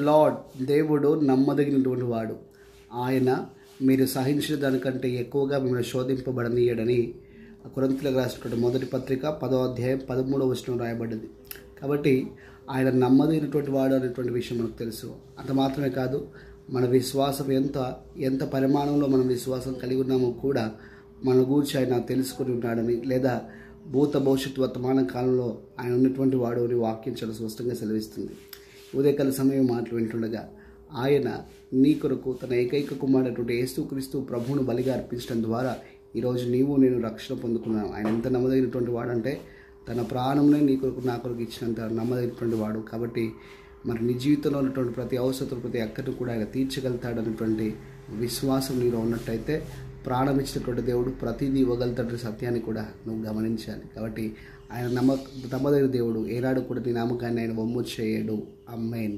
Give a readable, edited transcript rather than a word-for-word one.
Lord దేవుడు నమ్మదగినటువంటి వాడు. ఆయన మీరు సహించిన దానికంటే ఎక్కువగా మిమ్మల్ని శోధింపబడనీయడని కొరింథీయులకు రాసినటువంటి మొదటి పత్రిక 10వ అధ్యాయం 13వ వచనం రాయబడ్డది. కాబట్టి ఆయన నమ్మదగినటువంటి వాడు అనేటువంటి విషయం మనకు తెలుసు. అంత మాత్రమే కాదు, మన విశ్వాసం ఎంత పరిమాణంలో మనం విశ్వాసం కలిగి ఉన్నామో కూడా మన గురించి ఆయన తెలుసుకుని ఉన్నాడని, లేదా భూత భవిష్యత్తు వర్తమాన కాలంలో ఆయన ఉన్నటువంటి వాడు అని వాక్యం చాలా స్పష్టంగా సెలవిస్తుంది. ఉదయకాల సమయం మాటలు వింటుండగా ఆయన నీ కొరకు తన ఏకైక కుమారుడైనటువంటి యేసుక్రీస్తు ప్రభువును బలిగా అర్పించడం ద్వారా ఈరోజు నీవు నేను రక్షణ పొందుకున్నాను. ఆయన ఎంత నమ్మదగినటువంటి వాడంటే తన ప్రాణంనే నీ కొరకు నా కొరకు ఇచ్చినంత నమ్మదగినటువంటి వాడు. కాబట్టి మరి నీ జీవితంలో ఉన్నటువంటి ప్రతి అవసరం, ప్రతి అక్కడిని కూడా ఆయన తీర్చగలుగుతాడనేటువంటి విశ్వాసం నీలో ఉన్నట్టయితే ప్రాణం ఇచ్చినటువంటి దేవుడు ప్రతిదీ ఇవ్వగలుగుతాడు సత్యాన్ని కూడా నువ్వు గమనించాలి. కాబట్టి ఆయన నమ్మదగిన దేవుడు. ఏనాడు కూడా నీ నమ్మకాన్ని ఆయన వమ్ము చేయడు. ఆమేన్.